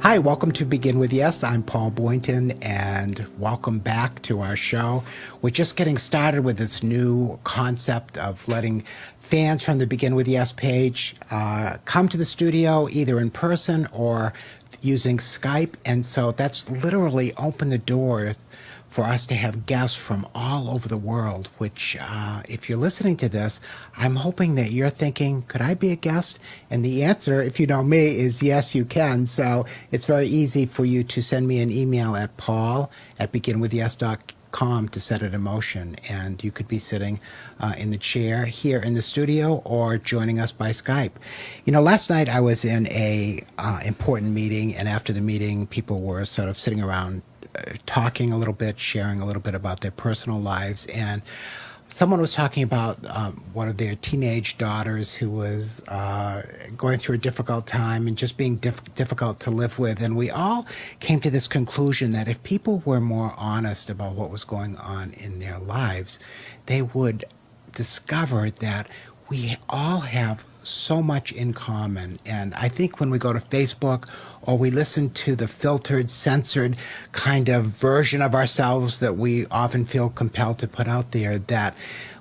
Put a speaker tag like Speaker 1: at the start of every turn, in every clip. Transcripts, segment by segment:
Speaker 1: Hi, welcome to Begin With Yes. I'm Paul Boynton, and welcome back to our show. We're just getting started with this new concept of letting fans from the Begin With Yes page come to the studio either in person or using Skype. And so that's literally opened the doors for us to have guests from all over the world, which if you're listening to this, I'm hoping that you're thinking, could I be a guest? And the answer, if you know me, is yes, you can. So it's very easy for you to send me an email at paul@beginwithyes.com to set it in motion. And you could be sitting in the chair here in the studio or joining us by Skype. You know, last night I was in a important meeting, and after the meeting, people were sort of sitting around talking a little bit, sharing a little bit about their personal lives, and someone was talking about one of their teenage daughters who was going through a difficult time and just being difficult to live with. And we all came to this conclusion that if people were more honest about what was going on in their lives, they would discover that we all have so much in common. And I think when we go to Facebook or we listen to the filtered, censored kind of version of ourselves that we often feel compelled to put out there, that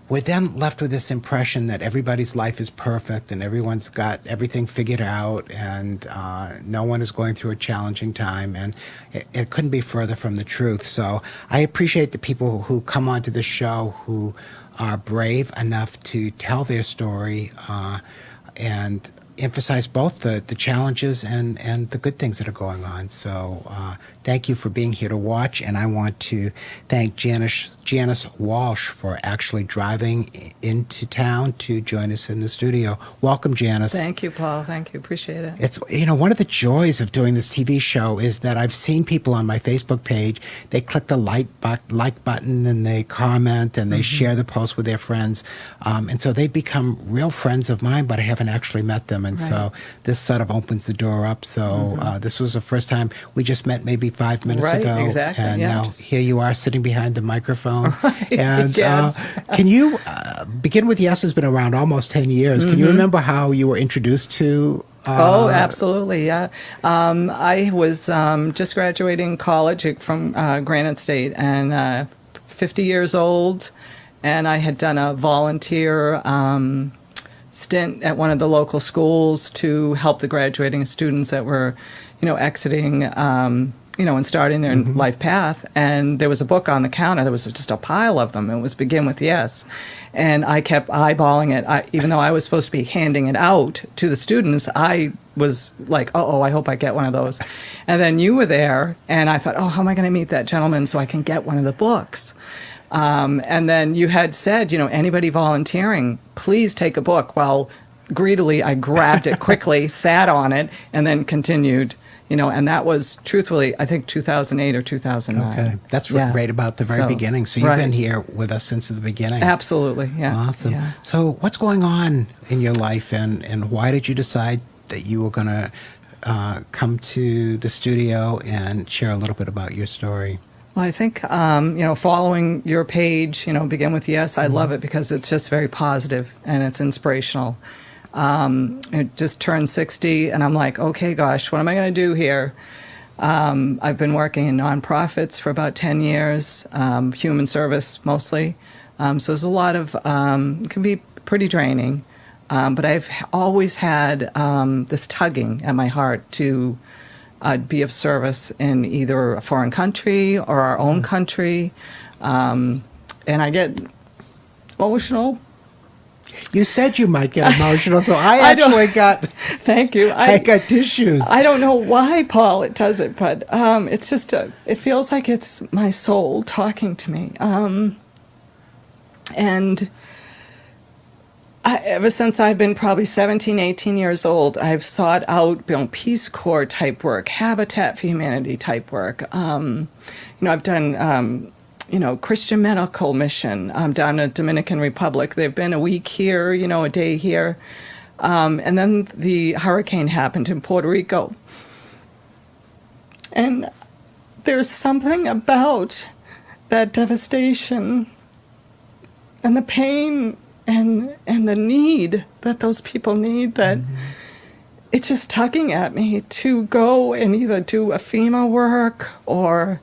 Speaker 1: we're then left with this impression that everybody's life is perfect and everyone's got everything figured out, and no one is going through a challenging time, and it couldn't be further from the truth. So I appreciate the people who come onto the show who are brave enough to tell their story and emphasize both the challenges and the good things that are going on. So thank you for being here to watch, and I want to thank Janice Walsh for actually driving into town to join us in the studio. Welcome, Janice.
Speaker 2: Thank you, Paul. Thank you. Appreciate it.
Speaker 1: It's, you know, one of the joys of doing this TV show is that I've seen people on my Facebook page, they click the like button and they comment and they share the post with their friends. And so they become real friends of mine, but I haven't actually met them. And so this sort of opens the door up. So this was the first time we just met maybe 5 minutes ago.
Speaker 2: Right, exactly.
Speaker 1: And
Speaker 2: yeah,
Speaker 1: now here you are sitting behind the microphone.
Speaker 2: Right,
Speaker 1: And
Speaker 2: yes.
Speaker 1: Can you, Begin With Yes has been around almost 10 years. Can you remember how you were introduced to
Speaker 2: Oh, absolutely, yeah. I was just graduating college from Granite State, and 50 years old, and I had done a volunteer stint at one of the local schools to help the graduating students that were, exiting, and starting their life path. And there was a book on the counter. There was just a pile of them. It was Begin With Yes. And I kept eyeballing it. Even though I was supposed to be handing it out to the students, I was like, I hope I get one of those. And then you were there, and I thought, how am I going to meet that gentleman so I can get one of the books? And then you had said, anybody volunteering, please take a book. Well, greedily, I grabbed it quickly, sat on it, and then continued. And that was truthfully, I think 2008 or 2009.
Speaker 1: Okay, that's right about the very beginning. So you've been here with us since the beginning.
Speaker 2: Absolutely, yeah.
Speaker 1: Awesome.
Speaker 2: Yeah.
Speaker 1: So what's going on in your life, and why did you decide that you were going to come to the studio and share a little bit about your story?
Speaker 2: Well, I think, following your page, Begin With Yes, I love it because it's just very positive and it's inspirational. It just turned 60, and I'm like, okay, gosh, what am I going to do here? I've been working in nonprofits for about 10 years, human service mostly. So there's a lot of, it can be pretty draining. But I've always had this tugging at my heart to be of service in either a foreign country or our own country. And I get emotional.
Speaker 1: You said you might get emotional, so I actually got.
Speaker 2: Thank you.
Speaker 1: I got tissues.
Speaker 2: I don't know why, Paul, it does it, but it's just it feels like it's my soul talking to me. And ever since I've been probably 17, 18 years old, I've sought out Peace Corps type work, Habitat for Humanity type work. I've done. Christian Medical Mission down in the Dominican Republic. They've been a week here, a day here. And then the hurricane happened in Puerto Rico. And there's something about that devastation and the pain and the need that those people need that it's just tugging at me to go and either do a FEMA work or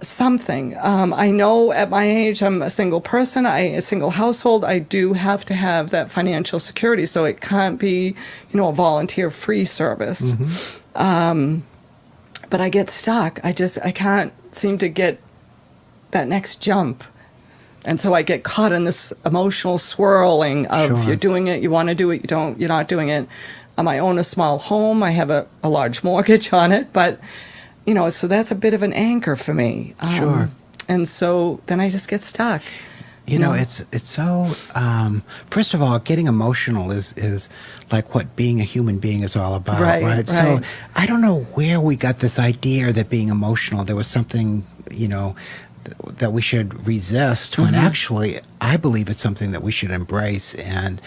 Speaker 2: something. I know at my age, I'm a single person, a single household. I do have to have that financial security, so it can't be, a volunteer-free service. But I get stuck. I can't seem to get that next jump. And so I get caught in this emotional swirling of
Speaker 1: Sure.
Speaker 2: you're doing it, you want to do it, you're not doing it. I own a small home. I have a large mortgage on it, but so that's a bit of an anchor for me.
Speaker 1: Sure.
Speaker 2: And so then I just get stuck.
Speaker 1: It's so. First of all, getting emotional is like what being a human being is all about, right? So I don't know where we got this idea that being emotional, there was something, that we should resist, when actually I believe it's something that we should embrace. And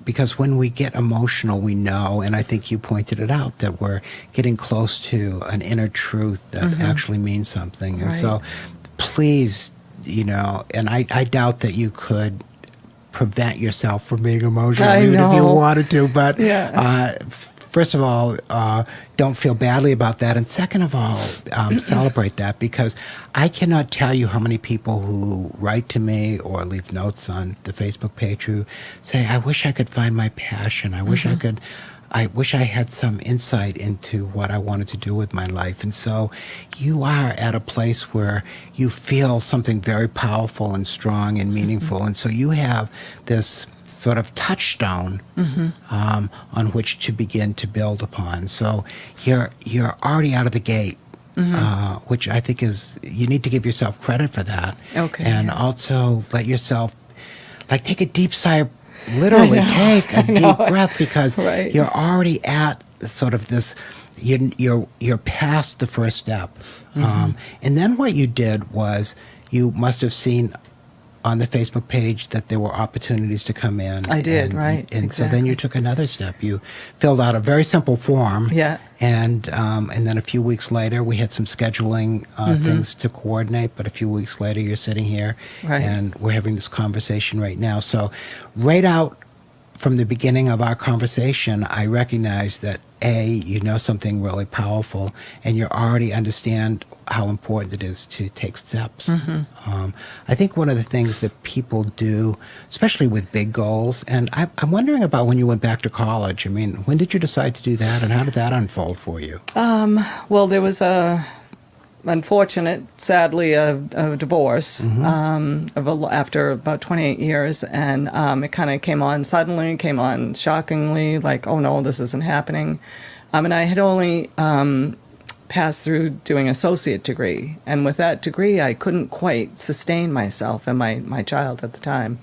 Speaker 1: because when we get emotional, we know, and I think you pointed it out, that we're getting close to an inner truth that actually means something. And so please, and I doubt that you could prevent yourself from being emotional even if you wanted to, but first of all, don't feel badly about that. And second of all, celebrate that, because I cannot tell you how many people who write to me or leave notes on the Facebook page who say, I wish I could find my passion. I wish I had some insight into what I wanted to do with my life. And so you are at a place where you feel something very powerful and strong and meaningful. And so you have this sort of touchstone on which to begin to build upon. So you're already out of the gate, which I think is, you need to give yourself credit for that.
Speaker 2: Okay.
Speaker 1: And also let yourself, take a deep sigh of, literally take a deep breath, because you're already at sort of this, you're past the first step. And then what you did was, you must have seen on the Facebook page that there were opportunities to come in.
Speaker 2: I did,
Speaker 1: and so then you took another step. You filled out a very simple form.
Speaker 2: Yeah.
Speaker 1: And then a few weeks later, we had some scheduling things to coordinate. But a few weeks later, you're sitting here, and we're having this conversation right now. So right out from the beginning of our conversation, I recognize that you know something really powerful, and you already understand how important it is to take steps. I think one of the things that people do, especially with big goals, and I'm wondering about when you went back to college. I mean, when did you decide to do that, and how did that unfold for you?
Speaker 2: Well, there was sadly, a divorce after about 28 years, and it kind of came on suddenly, came on shockingly, like, oh no, this isn't happening. And I had only passed through doing associate degree, and with that degree, I couldn't quite sustain myself and my child at the time.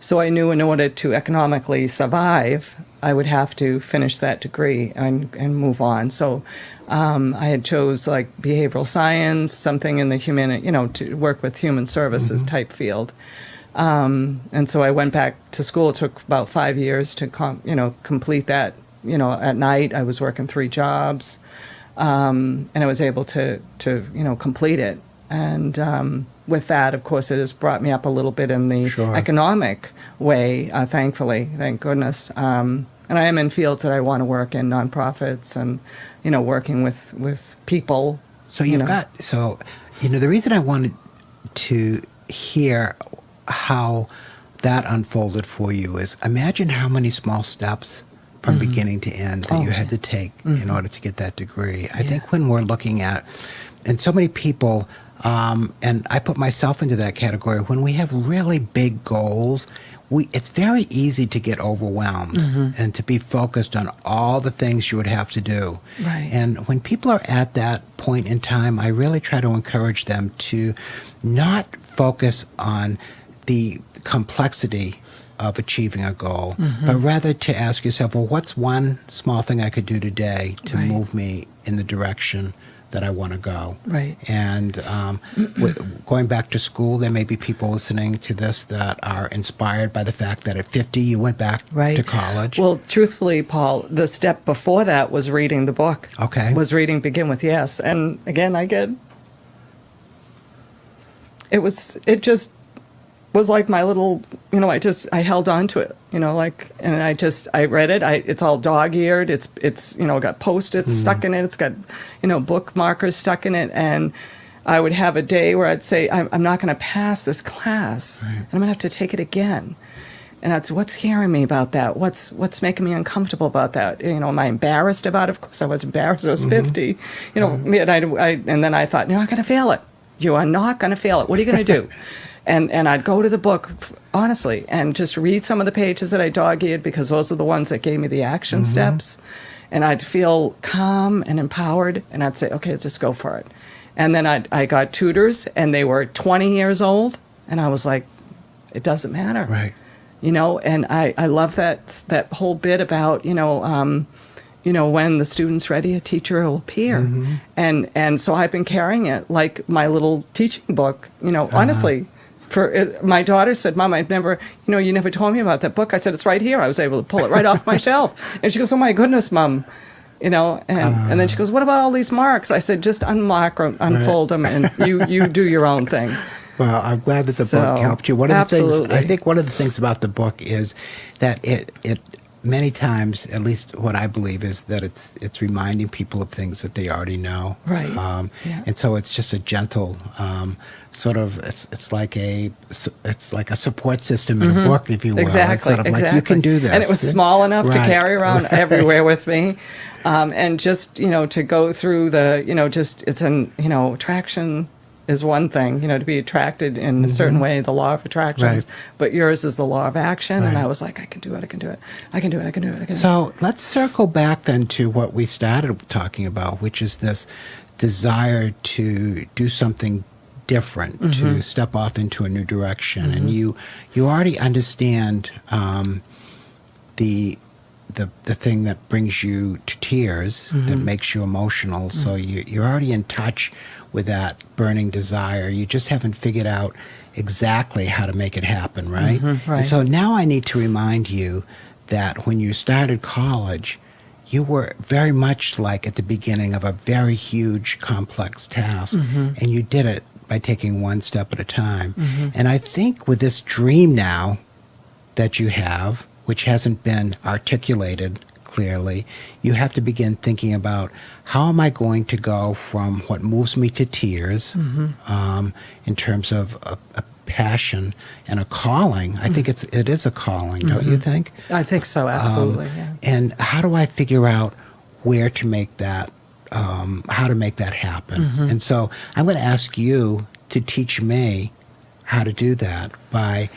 Speaker 2: So I knew in order to economically survive, I would have to finish that degree and move on. So I had chose behavioral science, something in the to work with human services type field. And so I went back to school. It took about 5 years to complete that. At night I was working 3 jobs, and I was able to complete it. And with that, of course, it has brought me up a little bit in the economic way, thankfully, thank goodness. And I am in fields that I want to work in, nonprofits and, working with people.
Speaker 1: So the reason I wanted to hear how that unfolded for you is, imagine how many small steps from beginning to end that you had to take in order to get that degree. I think when we're looking at, and so many people, and I put myself into that category, when we have really big goals, it's very easy to get overwhelmed and to be focused on all the things you would have to do.
Speaker 2: Right.
Speaker 1: And when people are at that point in time, I really try to encourage them to not focus on the complexity of achieving a goal, but rather to ask yourself, well, what's one small thing I could do today to move me in the direction that I want to go?
Speaker 2: Right.
Speaker 1: And going back to school, there may be people listening to this that are inspired by the fact that at 50 you went back to college.
Speaker 2: Well, truthfully, Paul, the step before that was reading the book.
Speaker 1: Okay.
Speaker 2: Was reading Begin With Yes. And again, was like my little, I held on to it, and I read it. It's all dog-eared. It's got Post-its stuck in it. It's got, bookmarkers stuck in it. And I would have a day where I'd say, I'm not going to pass this class.
Speaker 1: Right.
Speaker 2: And I'm going to have to take it again. And that's what's scaring me about that. What's making me uncomfortable about that? Am I embarrassed about it? Of course, I was embarrassed. I was 50. And then I thought, you're not going to fail it. You are not going to fail it. What are you going to do? And I'd go to the book, honestly, and just read some of the pages that I dog-eared, because those are the ones that gave me the action steps. And I'd feel calm and empowered, and I'd say, okay, just go for it. And then I got tutors, and they were 20 years old, and I was like, it doesn't matter.
Speaker 1: Right.
Speaker 2: And I love that whole bit about, when the student's ready, a teacher will appear. And so I've been carrying it like my little teaching book, honestly. My daughter said, Mom, you never told me about that book. I said, it's right here. I was able to pull it right off my shelf. And she goes, oh my goodness, Mom. And then she goes, what about all these marks? I said, just unmark or unfold them, and you do your own thing.
Speaker 1: Well, I'm glad that the book helped you. I think one of the things about the book is that it many times, at least what I believe, is that it's reminding people of things that they already know.
Speaker 2: Right.
Speaker 1: And so it's just a gentle sort of. It's like a support system in a book, if you will.
Speaker 2: Exactly.
Speaker 1: It's sort of like, you can do this.
Speaker 2: And it was small enough to carry around everywhere with me, and just to go through attraction is one thing, to be attracted in a certain way, the law of attractions, but yours is the law of action. And I was like, I can do it.
Speaker 1: So let's circle back then to what we started talking about, which is this desire to do something different, to step off into a new direction. And you already understand the thing that brings you to tears, that makes you emotional. So you're already in touch with that burning desire. You just haven't figured out exactly how to make it happen, right?
Speaker 2: Right.
Speaker 1: And so now I need to remind you that when you started college, you were very much like at the beginning of a very huge, complex task, and you did it by taking one step at a time. And I think with this dream now that you have, which hasn't been articulated clearly, you have to begin thinking about, how am I going to go from what moves me to tears in terms of a passion and a calling? I think it is a calling, don't you think?
Speaker 2: I think so, absolutely.
Speaker 1: And how do I figure out where to make that, how to make that happen? And so I'm going to ask you to teach me how to do that by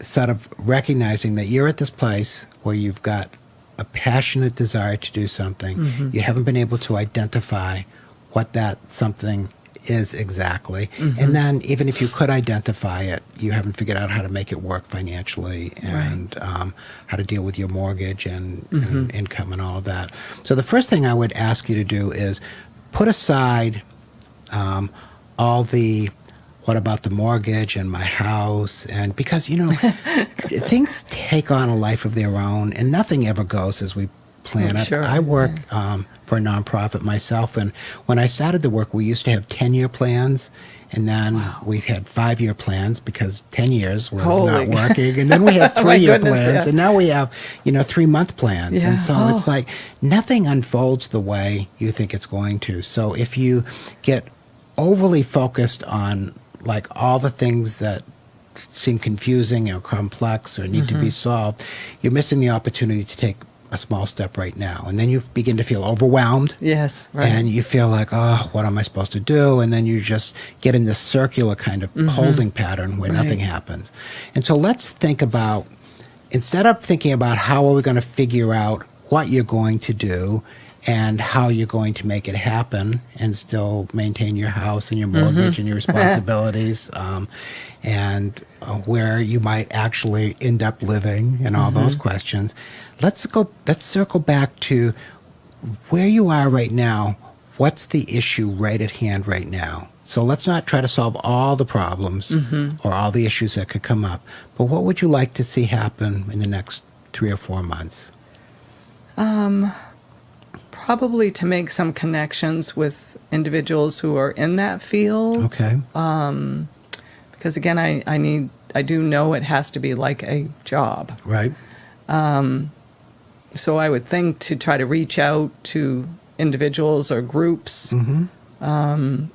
Speaker 1: sort of recognizing that you're at this place where you've got a passionate desire to do something. You haven't been able to identify what that something is exactly. And then even if you could identify it, you haven't figured out how to make it work financially, and how to deal with your mortgage and income and all of that. So the first thing I would ask you to do is put aside all the, what about the mortgage and my house? And because, things take on a life of their own, and nothing ever goes as we plan it.
Speaker 2: Sure.
Speaker 1: I work for a nonprofit myself, and when I started the work, we used to have 10-year plans, and then we had 5-year plans because 10 years was not working, and then we had 3-year plans, and now we have 3-month plans. And so it's like nothing unfolds the way you think it's going to. So if you get overly focused on like all the things that seem confusing or complex or need to be solved, you're missing the opportunity to take a small step right now. And then you begin to feel overwhelmed.
Speaker 2: Yes, right.
Speaker 1: And you feel like, oh, what am I supposed to do? And then you just get in this circular kind of holding pattern where nothing happens. And so let's think about, instead of thinking about how are we going to figure out what you're going to do and how you're going to make it happen and still maintain your house and your mortgage and your responsibilities, and where you might actually end up living and all those questions. Let's circle back to where you are right now. What's the issue right at hand right now? So let's not try to solve all the problems or all the issues that could come up, but what would you like to see happen in the next 3 or 4 months?
Speaker 2: Probably to make some connections with individuals who are in that field.
Speaker 1: Okay.
Speaker 2: Because again, I need I do know it has to be like a job.
Speaker 1: Right.
Speaker 2: So I would think to try to reach out to individuals or groups,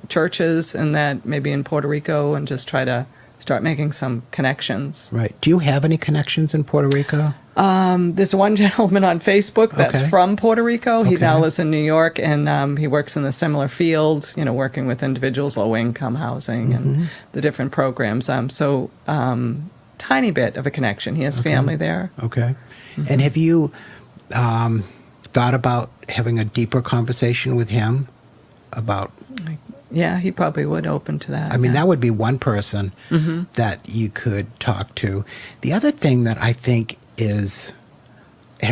Speaker 2: churches, and that maybe in Puerto Rico, and just try to start making some connections.
Speaker 1: Right. Do you have any connections in Puerto Rico?
Speaker 2: There's one gentleman on Facebook that's
Speaker 1: Okay.
Speaker 2: from Puerto Rico. He
Speaker 1: Okay.
Speaker 2: now lives in New York, and he works in a similar field, working with individuals, low-income housing, and the different programs. So tiny bit of a connection. He has family there.
Speaker 1: Okay. And have you thought about having a deeper conversation with him about?
Speaker 2: Yeah, he probably would open to that.
Speaker 1: I mean,
Speaker 2: yeah.
Speaker 1: that would be one person that you could talk to. The other thing that I think has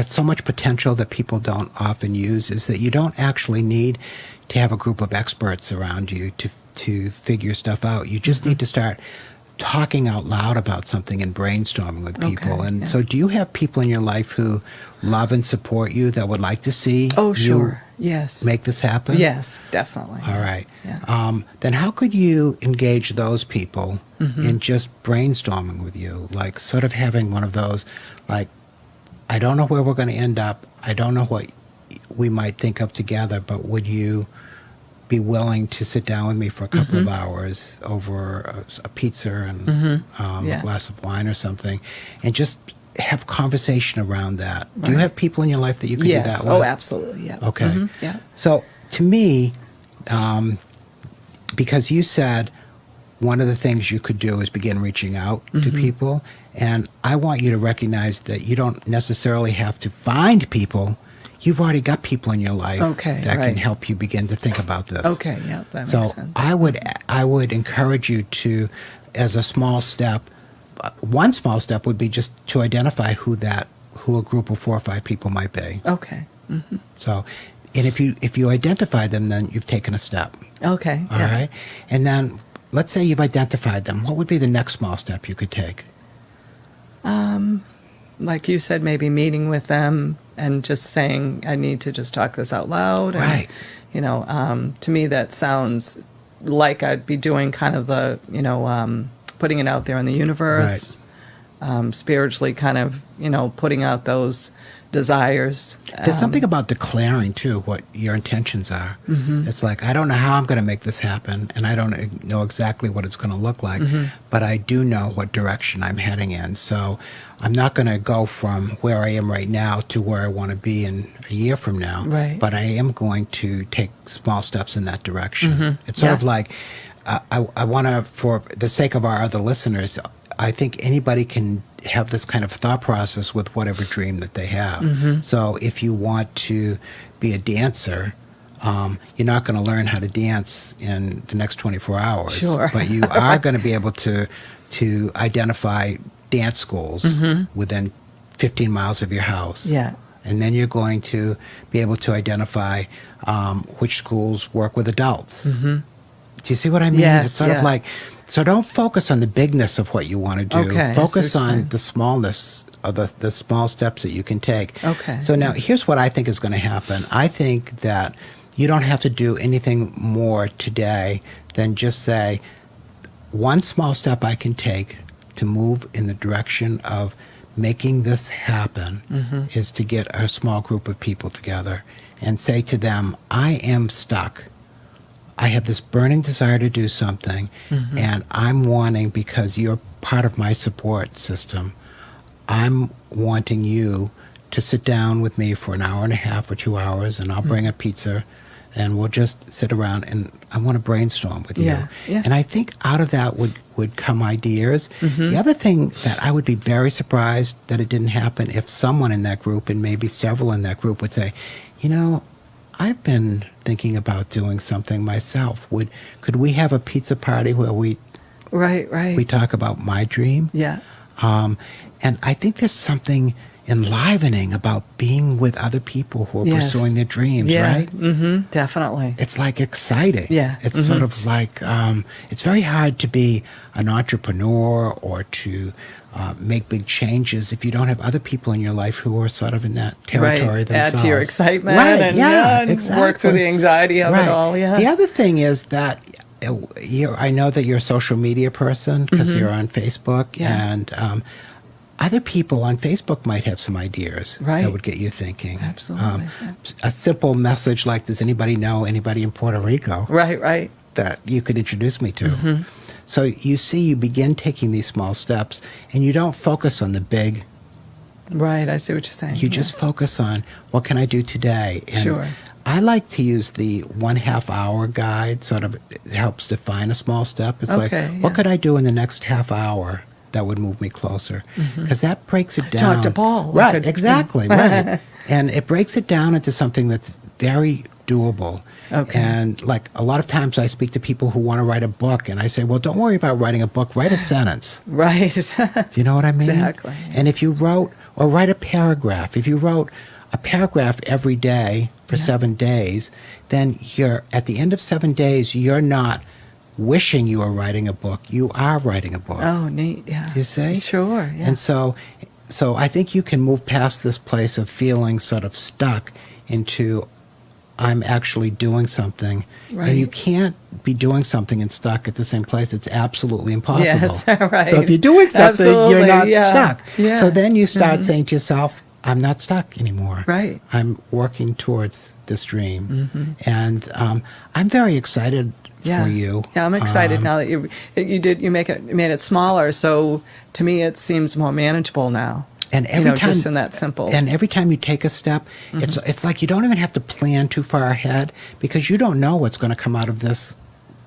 Speaker 1: so much potential that people don't often use is that you don't actually need to have a group of experts around you to figure stuff out. You just need to start talking out loud about something and brainstorming with people.
Speaker 2: Okay,
Speaker 1: And
Speaker 2: yeah.
Speaker 1: so do you have people in your life who love and support you that would like to see
Speaker 2: Oh,
Speaker 1: you
Speaker 2: sure. Yes.
Speaker 1: make this happen?
Speaker 2: Yes, definitely.
Speaker 1: All right.
Speaker 2: Yeah.
Speaker 1: Then how could you engage those people in just brainstorming with you? Like sort of having one of those, like, I don't know where we're going to end up. I don't know what we might think of together, but would you be willing to sit down with me for a couple of hours over a pizza and
Speaker 2: Yeah.
Speaker 1: a glass of wine or something, and just have conversation around that? Do you
Speaker 2: Right.
Speaker 1: have people in your life that you could
Speaker 2: Yes.
Speaker 1: do that with?
Speaker 2: Oh, absolutely. Yeah.
Speaker 1: Okay.
Speaker 2: Yeah.
Speaker 1: So to me, because you said one of the things you could do is begin reaching out to people, and I want you to recognize that you don't necessarily have to find people. You've already got people in your life
Speaker 2: Okay,
Speaker 1: that can
Speaker 2: right.
Speaker 1: help you begin to think about this.
Speaker 2: Okay. Yeah, that
Speaker 1: So
Speaker 2: makes sense.
Speaker 1: I would encourage you to, as a small step, one small step would be just to identify who a group of 4 or 5 people might be.
Speaker 2: Okay.
Speaker 1: So, and if you identify them, then you've taken a step.
Speaker 2: Okay.
Speaker 1: All right. And then let's say you've identified them. What would be the next small step you could take?
Speaker 2: Like you said, maybe meeting with them and just saying, I need to just talk this out loud. And,
Speaker 1: Right.
Speaker 2: to me, that sounds like I'd be doing kind of the, putting it out there in the universe, spiritually kind of, putting out those desires.
Speaker 1: There's something about declaring, too, what your intentions are. It's like, I don't know how I'm going to make this happen, and I don't know exactly what it's going to look like, but I do know what direction I'm heading in. So I'm not going to go from where I am right now to where I want to be in a year from now,
Speaker 2: Right.
Speaker 1: but I am going to take small steps in that direction. It's sort of like, I want to, for the sake of our other listeners, I think anybody can have this kind of thought process with whatever dream that they have. So if you want to be a dancer, you're not going to learn how to dance in the next 24 hours.
Speaker 2: Sure.
Speaker 1: But you are going to be able to identify dance schools within 15 miles of your house.
Speaker 2: Yeah.
Speaker 1: And then you're going to be able to identify which schools work with adults. Do you see what I mean?
Speaker 2: Yes,
Speaker 1: It's sort of
Speaker 2: yeah.
Speaker 1: like, so don't focus on the bigness of what you want to do.
Speaker 2: Okay, I see
Speaker 1: Focus
Speaker 2: what you're
Speaker 1: on
Speaker 2: saying.
Speaker 1: the smallness of the small steps that you can take.
Speaker 2: Okay,
Speaker 1: So now here's what I think is going to happen. I think that you don't have to do anything more today than just say, one small step I can take to move in the direction of making this happen is to get a small group of people together and say to them, I am stuck. I have this burning desire to do something, and I'm wanting, because you're part of my support system, I'm wanting you to sit down with me for an hour and a half or 2 hours, and I'll bring a pizza, and we'll just sit around, and I want to brainstorm with
Speaker 2: Yeah,
Speaker 1: you.
Speaker 2: yeah.
Speaker 1: And I think out of that would come ideas. The other thing that I would be very surprised that it didn't happen if someone in that group, and maybe several in that group, would say, I've been thinking about doing something myself. Could we have a pizza party where we
Speaker 2: Right.
Speaker 1: talk about my dream?
Speaker 2: Yeah.
Speaker 1: And I think there's something enlivening about being with other people who are
Speaker 2: Yes.
Speaker 1: pursuing their dreams,
Speaker 2: Yeah.
Speaker 1: right?
Speaker 2: Definitely.
Speaker 1: It's like exciting.
Speaker 2: Yeah.
Speaker 1: It's sort of like, it's very hard to be an entrepreneur or to make big changes if you don't have other people in your life who are sort of in that territory
Speaker 2: Right.
Speaker 1: themselves.
Speaker 2: Add to your excitement
Speaker 1: Right,
Speaker 2: and
Speaker 1: yeah,
Speaker 2: and
Speaker 1: exactly.
Speaker 2: work through the anxiety of
Speaker 1: Right.
Speaker 2: it all. Yeah.
Speaker 1: The other thing is that I know that you're a social media person because you're on Facebook,
Speaker 2: Yeah.
Speaker 1: and other people on Facebook might have some ideas
Speaker 2: Right.
Speaker 1: that would get you thinking.
Speaker 2: Absolutely.
Speaker 1: A simple message like, does anybody know anybody in Puerto Rico
Speaker 2: Right.
Speaker 1: that you could introduce me to? So you see, you begin taking these small steps, and you don't focus on the big.
Speaker 2: Right. I see what you're saying.
Speaker 1: You just focus on, what can I do today? And
Speaker 2: Sure.
Speaker 1: I like to use the 1/2 hour guide, sort of it helps define a small step. It's like,
Speaker 2: Okay,
Speaker 1: what
Speaker 2: yeah.
Speaker 1: could I do in the next half hour that would move me closer? Because that breaks it down.
Speaker 2: Talk to Paul. We
Speaker 1: Right,
Speaker 2: could-
Speaker 1: exactly, right. And it breaks it down into something that's very doable.
Speaker 2: Okay.
Speaker 1: And like a lot of times I speak to people who want to write a book, and I say, well, don't worry about writing a book, write a sentence.
Speaker 2: Right.
Speaker 1: Do you know what I mean?
Speaker 2: Exactly.
Speaker 1: And if you wrote, or write a paragraph, if you wrote a paragraph every day for
Speaker 2: Yeah.
Speaker 1: 7 days, then you're, at the end of 7 days, you're not wishing you were writing a book, you are writing a book.
Speaker 2: Oh, neat. Yeah.
Speaker 1: You see?
Speaker 2: Sure. Yeah.
Speaker 1: And so I think you can move past this place of feeling sort of stuck into, I'm actually doing something.
Speaker 2: Right.
Speaker 1: And you can't be doing something and stuck at the same place. It's absolutely impossible.
Speaker 2: Yes, right.
Speaker 1: So if you're doing something, you're
Speaker 2: Absolutely,
Speaker 1: not
Speaker 2: yeah.
Speaker 1: stuck.
Speaker 2: Yeah.
Speaker 1: So then you start saying to yourself, I'm not stuck anymore.
Speaker 2: Right.
Speaker 1: I'm working towards this dream. And I'm very excited
Speaker 2: Yeah.
Speaker 1: for you.
Speaker 2: Yeah, I'm excited now that you made it smaller. So to me, it seems more manageable now.
Speaker 1: And every time,
Speaker 2: just in that simple.
Speaker 1: And every time you take a step, it's like you don't even have to plan too far ahead, because you don't know what's going to come out of this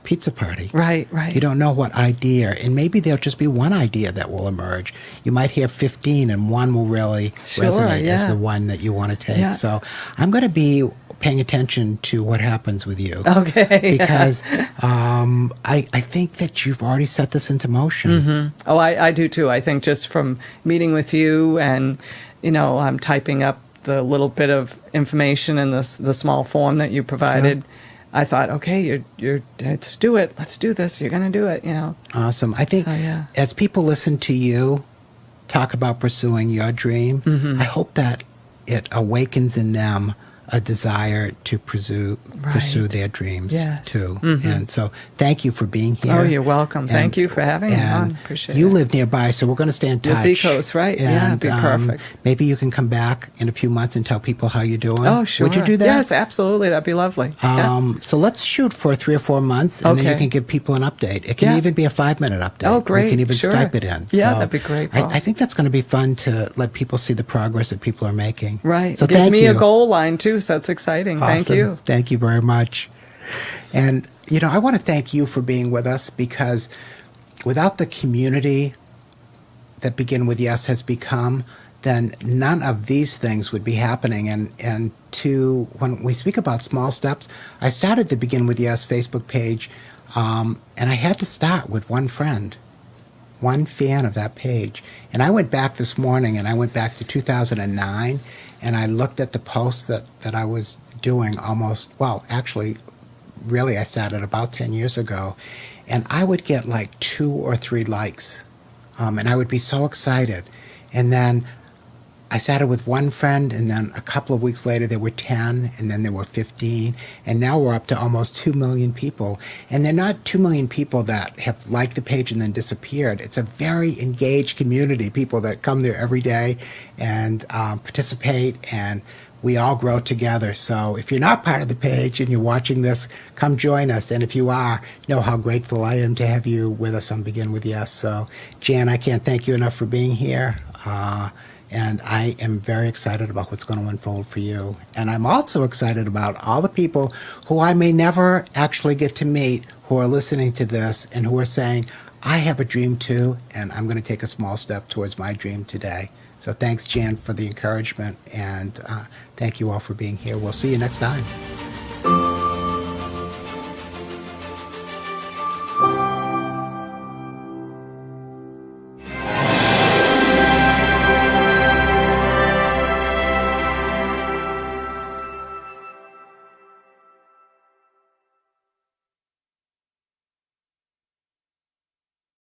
Speaker 1: pizza party.
Speaker 2: Right.
Speaker 1: You don't know what idea, and maybe there'll just be one idea that will emerge. You might hear 15, and one will really
Speaker 2: Sure,
Speaker 1: resonate as
Speaker 2: yeah.
Speaker 1: the one that you want to take.
Speaker 2: Yeah.
Speaker 1: So I'm going to be paying attention to what happens with you.
Speaker 2: Okay.
Speaker 1: Because I think that you've already set this into motion.
Speaker 2: Oh, I do too. I think just from meeting with you and, I'm typing up the little bit of information in the small form that you provided. I thought, okay, let's do it. Let's do this. You're going to do it,
Speaker 1: Awesome. I think
Speaker 2: So, yeah.
Speaker 1: as people listen to you talk about pursuing your dream,
Speaker 2: Mm-hmm.
Speaker 1: I hope that it awakens in them a desire to pursue
Speaker 2: Right.
Speaker 1: their dreams
Speaker 2: Yes.
Speaker 1: too.
Speaker 2: Mhm.
Speaker 1: And so thank you for being here.
Speaker 2: Oh, you're welcome. Thank
Speaker 1: And-
Speaker 2: you for having me on.
Speaker 1: and
Speaker 2: Appreciate
Speaker 1: you
Speaker 2: it.
Speaker 1: live nearby, so we're going to stay in
Speaker 2: The
Speaker 1: touch.
Speaker 2: Seacoast, right. Yeah, it'd be perfect.
Speaker 1: Maybe you can come back in a few months and tell people how you're doing.
Speaker 2: Oh, sure.
Speaker 1: Would you do that?
Speaker 2: Yes, absolutely. That'd be lovely. Yeah.
Speaker 1: So let's shoot for 3 or 4 months, and then you
Speaker 2: Okay.
Speaker 1: can give people an update. It can
Speaker 2: Yeah.
Speaker 1: even be a 5-minute update.
Speaker 2: Oh,
Speaker 1: We
Speaker 2: great.
Speaker 1: can even
Speaker 2: Sure.
Speaker 1: Skype it in.
Speaker 2: Yeah,
Speaker 1: So
Speaker 2: that'd be great, Paul.
Speaker 1: I think that's going to be fun to let people see the progress that people are making.
Speaker 2: Right.
Speaker 1: So
Speaker 2: It gives
Speaker 1: thank
Speaker 2: me
Speaker 1: you.
Speaker 2: a goal line, too, so that's exciting. Thank
Speaker 1: Awesome.
Speaker 2: you.
Speaker 1: Thank you very much. And, I want to thank you for being with us, because without the community that Begin With Yes has become, then none of these things would be happening. And when we speak about small steps, I started the Begin With Yes Facebook page, and I had to start with one friend, one fan of that page. And I went back this morning, and I went back to 2009, and I looked at the posts that I was doing really I started about 10 years ago, and I would get like 2 or 3 likes, and I would be so excited. And then I started with one friend, and then a couple of weeks later there were 10, and then there were 15, and now we're up to almost 2 million people. And they're not 2 million people that have liked the page and then disappeared. It's a very engaged community, people that come there every day and participate, and we all grow together. So if you're not part of the page and you're watching this, come join us. And if you are, know how grateful I am to have you with us on Begin With Yes. So, Jan, I can't thank you enough for being here. And I am very excited about what's going to unfold for you. And I'm also excited about all the people who I may never actually get to meet, who are listening to this and who are saying, I have a dream too, and I'm going to take a small step towards my dream today. So thanks, Jan, for the encouragement, and thank you all for being here. We'll see you next time.